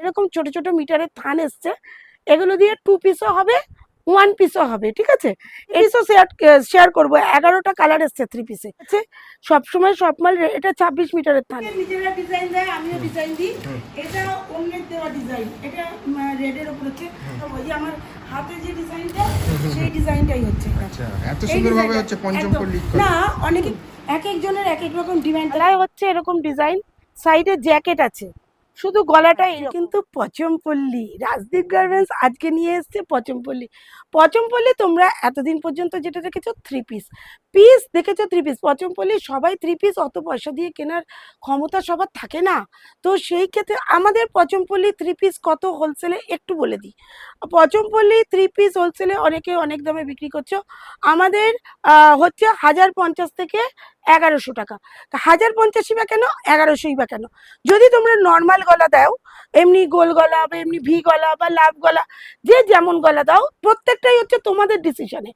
এরকম ছোট ছোট মিটারের থান এসছে, এগুলো দিয়ে 2 পিসও হবে 1 পিসও হবে, ঠিক আছে। এইসব শেয়ার করবো। 11টা কালার এসছে 3 পিসে, সবসময় সব মাল। এটা 26 মিটারের থান, নিজেরা ডিজাইন দেয়, আমিও ডিজাইন দিই। এটা অন্যের দেওয়া ডিজাইন, এটা রেডের উপর হচ্ছে। ওই যে আমার হাতে যে ডিজাইনটা, সেই ডিজাইনটাই হচ্ছে। আচ্ছা, এত সুন্দরভাবে হচ্ছে পঞ্চমপল্লী না, অনেকে এক একজনের এক এক রকম ডিমান্ড। গলায় হচ্ছে এরকম ডিজাইন, সাইডে জ্যাকেট আছে, শুধু গলাটাই। কিন্তু পচমপল্লী রাজদীপ গার্মেন্টস আজকে নিয়ে এসছে পচমপল্লী। পচমপল্লী তোমরা এতদিন পর্যন্ত যেটা দেখেছো 3 পিস দেখেছো, 3 পিস। পচমপল্লী সবাই 3 পিস অত পয়সা দিয়ে কেনার ক্ষমতা সবার থাকে না। তো সেই ক্ষেত্রে আমাদের পচমপল্লী 3 পিস কত হোলসেলে একটু বলে দিই। পচমপল্লী 3 পিস হোলসেলে অনেকে অনেক দামে বিক্রি করছো, আমাদের হচ্ছে 1050 থেকে 1100 টাকা। 1050ই বা কেন, 1100ই বা কেন? যদি তোমরা নর্মাল গলা দাও, এমনি গোল গলা বা এমনি ভি গলা বা লাভ গলা, যে যেমন গলা দাও, প্রত্যেকটাই হচ্ছে তোমাদের ডিসিশনে।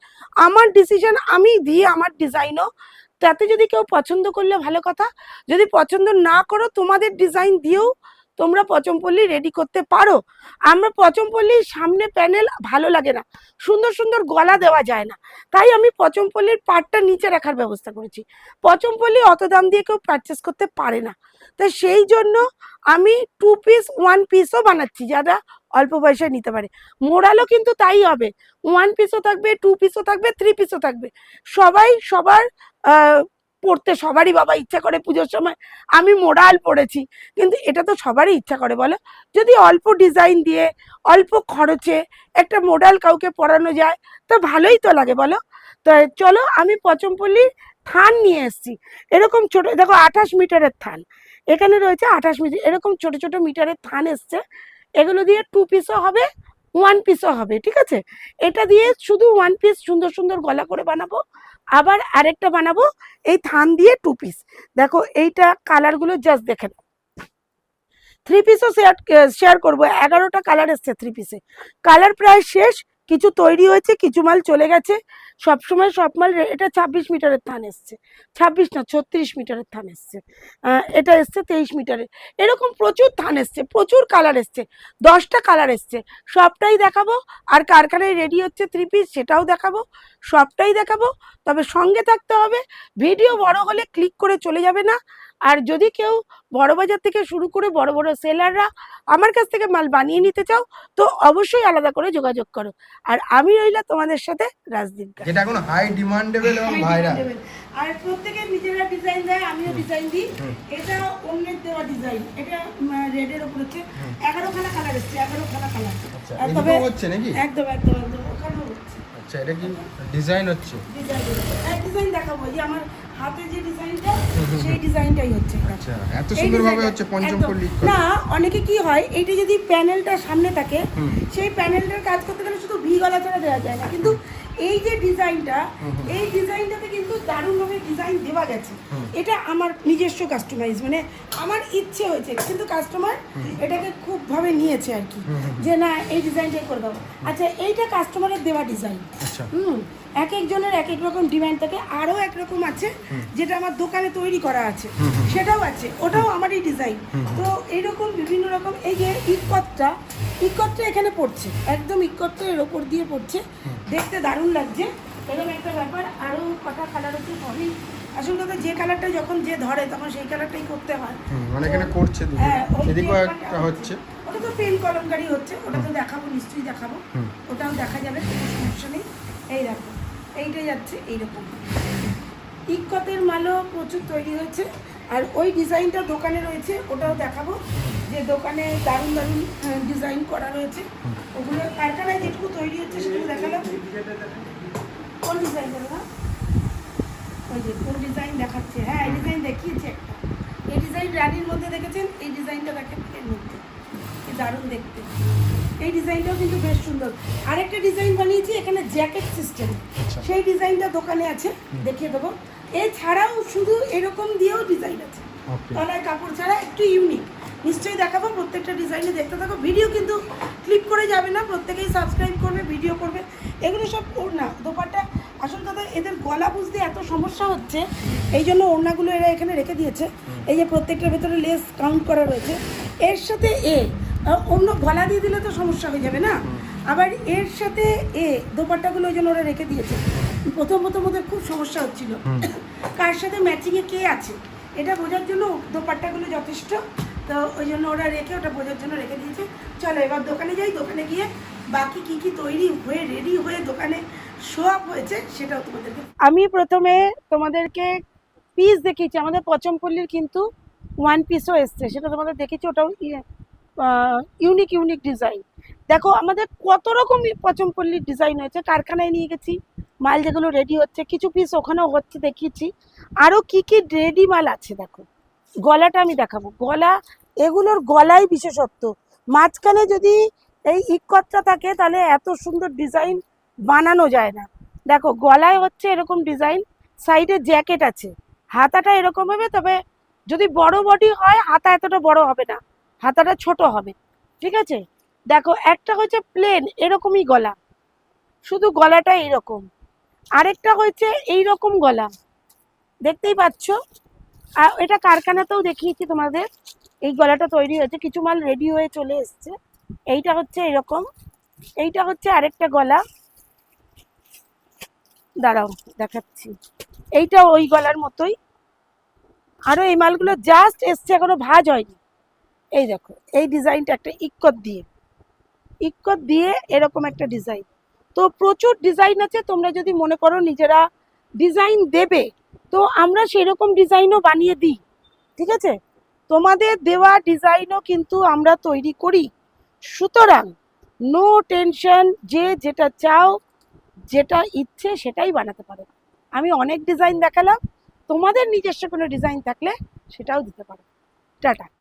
আমার ডিসিশন আমি দিই, আমার ডিজাইনও। তাতে যদি কেউ পছন্দ করলে ভালো কথা, যদি পছন্দ না করো, তোমাদের ডিজাইন দিয়েও তোমরা পচমপল্লী রেডি করতে পারো। আমরা পচমপল্লীর সামনে প্যানেল ভালো লাগে না, সুন্দর সুন্দর গলা দেওয়া যায় না, তাই আমি পচমপল্লীর পাটটা নিচে রাখার ব্যবস্থা করেছি। পচমপল্লী অত দাম দিয়ে কেউ পারচেস করতে পারে না, তাই সেই জন্য আমি 2 পিস 1 পিসও বানাচ্ছি, যারা অল্প পয়সায় নিতে পারে। মোরালও কিন্তু তাই হবে, 1 পিসও থাকবে, 2 পিসও থাকবে, 3 পিসও থাকবে। সবাই সবার পড়তে সবারই বাবা ইচ্ছা করে পুজোর সময় আমি মোরাল পড়েছি, কিন্তু এটা তো সবারই ইচ্ছা করে বলো। যদি অল্প ডিজাইন দিয়ে অল্প খরচে একটা মোডাল কাউকে পরানো যায় তো ভালোই তো লাগে বলো। তো চলো, আমি পচমপল্লীর থান নিয়ে এসেছি। এরকম ছোট, দেখো 28 মিটারের থান, এখানে রয়েছে 28 মিটার। এরকম ছোট ছোট মিটারের থান এসছে, এগুলো দিয়ে 2 পিসও হবে 1 পিসও হবে, ঠিক আছে। এটা দিয়ে শুধু 1 পিস সুন্দর সুন্দর গলা করে বানাবো, আবার আরেকটা বানাবো এই থান দিয়ে 2 পিস। দেখো এইটা কালারগুলো জাস্ট দেখে নাও। 3 পিসও শেয়ার করবো। 11টা কালার এসছে 3 পিসে। কালার প্রায় শেষ, কিছু তৈরি হয়েছে, কিছু মাল চলে গেছে। সবসময় সব মাল। এটা 26 মিটারের থান এসছে, 26 না 36 মিটারের থান এসছে। এটা এসছে 23 মিটারের। এরকম প্রচুর থান এসছে, প্রচুর কালার এসছে, 10টা কালার এসছে। সবটাই দেখাবো। আর কারখানায় রেডি হচ্ছে 3 পিস, সেটাও দেখাবো, সবটাই দেখাবো। তবে সঙ্গে থাকতে হবে। ভিডিও বড় হলে ক্লিক করে চলে যাবে না। আর যদি কেউ বড় বাজার থেকে শুরু করে বড় বড় সেলাররা আমার কাছ থেকে মাল বানিয়ে নিতে চাও, তো অবশ্যই আলাদা করে যোগাযোগ করো। আর আমি রইলা তোমাদের সাথে রাজদীপ, যেটা এখন হাই ডিমান্ডেবল এবং ভাইরাল। আর প্রত্যেকের নিজেরা ডিজাইন দেয়, আমিও ডিজাইন দিই। এটা অন্যের দেওয়া ডিজাইন, এটা রেডের উপর হচ্ছে। 11খানা কালার এসছে, 11খানা কালার। আচ্ছা, তবে হচ্ছে নাকি? একদম একদম একদম ওখানেও হচ্ছে। আচ্ছা, এটা কি ডিজাইন হচ্ছে? ডিজাইন দেখাবো, যে আমার হাতে যে ডিজাইনটা, সেই ডিজাইনটাই হচ্ছে। আচ্ছা, এত সুন্দরভাবে হচ্ছে পঞ্চমপল্লী। না, অনেকে কি হয়, এইটা যদি প্যানেলটা সামনে থাকে, সেই প্যানেলটার কাজ করতে গেলে শুধু ভি গলা ছাড়া দেওয়া যায় না। কিন্তু এই যে ডিজাইনটা, এই ডিজাইনটাতে কিন্তু দারুণভাবে ডিজাইন দেওয়া গেছে। এটা আমার নিজস্ব কাস্টমাইজ, মানে আমার ইচ্ছে হয়েছে, কিন্তু কাস্টমার এটাকে খুবভাবে নিয়েছে আর কি, যে না এই ডিজাইনটাই করে দাও। আচ্ছা, এইটা কাস্টমারের দেওয়া ডিজাইন। এক একজনের এক এক রকম ডিমান্ড থাকে। আরও একরকম আছে যেটা আমার দোকানে তৈরি করা আছে, সেটাও আছে, ওটাও আমারই ডিজাইন। তো এইরকম বিভিন্ন রকম। এই যে ইকটটা এখানে পড়ছে, একদম ইকটের ওপর দিয়ে পড়ছে, দেখতে দারুণ লাগছে। এরকম একটা ব্যাপার। আরও কটা কালার হচ্ছে, সবই আসল কথা যে কালারটা যখন যে ধরে তখন সেই কালারটাই করতে হয়। মানে এখানে করছে, এদিকেও একটা হচ্ছে। ওটা তো পেন কলমকারি হচ্ছে, ওটা তো দেখাবো, নিশ্চয়ই দেখাবো, ওটাও দেখা যাবে, কোনো সমস্যা নেই। এই দেখো, এইটা যাচ্ছে এইরকম। ইকতের মালও প্রচুর তৈরি হয়েছে। আর ওই ডিজাইনটা দোকানে রয়েছে, ওটাও দেখাবো, যে দোকানে দারুণ দারুণ ডিজাইন করা রয়েছে। ওগুলো কারখানায় যেটুকু তৈরি হচ্ছে সেটুকু দেখালাম। কোন ডিজাইন দেবো না, ওই যে কোন ডিজাইন দেখাচ্ছে। হ্যাঁ, এই ডিজাইন দেখিয়েছে একটা। এই ডিজাইন রানির মধ্যে দেখেছেন, এই ডিজাইনটা দেখেন এর মধ্যে, কি দারুণ দেখতে। এই ডিজাইনটাও কিন্তু বেশ সুন্দর। আরেকটা ডিজাইন বানিয়েছি এখানে জ্যাকেট সিস্টেম, সেই ডিজাইনটা দোকানে আছে, দেখিয়ে দেবো। এছাড়াও শুধু এরকম দিয়েও ডিজাইন আছে, তলায় কাপড় ছাড়া, একটু ইউনিক। নিশ্চয়ই দেখাবো, প্রত্যেকটা ডিজাইনে দেখতে থাকো। ভিডিও কিন্তু ক্লিক করে যাবে না, প্রত্যেকেই সাবস্ক্রাইব করবে, ভিডিও করবে। এগুলো সব ওড়না, দোপাট্টা। আসল কথা, এদের গলা বুঝতে এত সমস্যা হচ্ছে, এই জন্য ওড়নাগুলো এরা এখানে রেখে দিয়েছে। এই যে প্রত্যেকটার ভেতরে লেস কাউন্ট করা রয়েছে, এর সাথে অন্য গলা দিয়ে দিলে তো সমস্যা হয়ে যাবে না। আবার এর সাথে দোপাট্টাগুলো ওই জন্য ওরা রেখে দিয়েছে। প্রথম ওদের খুব সমস্যা হচ্ছিল কার সাথে ম্যাচিংয়ে কে আছে এটা বোঝার জন্য দোপাট্টাগুলো যথেষ্ট, তো ওই জন্য ওরা ওটা বোঝার জন্য রেখে দিয়েছে। চলো এবার দোকানে যাই, দোকানে গিয়ে বাকি কি তৈরি হয়ে রেডি হয়ে দোকানে শো আপ হয়েছে সেটাও তোমাদেরকে। আমি প্রথমে তোমাদেরকে পিস দেখিয়েছি, আমাদের পচমপল্লির কিন্তু ওয়ান পিসও এসছে, সেটা তোমাদের দেখেছি, ওটাও ইউনিক ডিজাইন। দেখো আমাদের কত রকম পচমপল্লির ডিজাইন হয়েছে, কারখানায় নিয়ে গেছি মাল, যেগুলো রেডি হচ্ছে, কিছু পিস ওখানেও হচ্ছে দেখিয়েছি, আরও কি রেডি মাল আছে। দেখো গলাটা আমি দেখাবো, গলা এগুলোর গলাই বিশেষত্ব, মাঝখানে যদি এই ইকতটা থাকে তাহলে এত সুন্দর ডিজাইন বানানো যায় না। দেখো গলায় হচ্ছে এরকম ডিজাইন, সাইডে জ্যাকেট আছে, হাতাটা এরকম হবে, তবে যদি বড় বডি হয় হাতা এতটা বড় হবে না, হাতাটা ছোট হবে, ঠিক আছে। দেখো একটা হচ্ছে প্লেন এরকমই গলা, শুধু গলাটা এরকম, আরেকটা হচ্ছে এইরকম গলা, দেখতেই পাচ্ছ। আর এটা কারখানাতেও দেখিয়েছি তোমাদের, এই গলাটা তৈরি হয়েছে, কিছু মাল রেডি হয়ে চলে এসছে। এইটা হচ্ছে এরকম, এইটা হচ্ছে আরেকটা গলা, দাঁড়াও দেখাচ্ছি, এইটা ওই গলার মতোই। আরো এই মালগুলো জাস্ট এসছে, এখনো ভাঁজ হয়নি। এই দেখো এই ডিজাইনটা একটা ইক্কত দিয়ে এরকম একটা ডিজাইন। তো প্রচুর ডিজাইন আছে, তোমরা যদি মনে করো নিজেরা ডিজাইন দেবে তো আমরা সেরকম ডিজাইনও বানিয়ে দিই, ঠিক আছে। তোমাদের দেওয়া ডিজাইনও কিন্তু আমরা তৈরি করি, সুতরাং নো টেনশন, যে যেটা চাও যেটা ইচ্ছে সেটাই বানাতে পারো। আমি অনেক ডিজাইন দেখালাম, তোমাদের নিজস্ব কোনো ডিজাইন থাকলে সেটাও দিতে পারো। টাটা।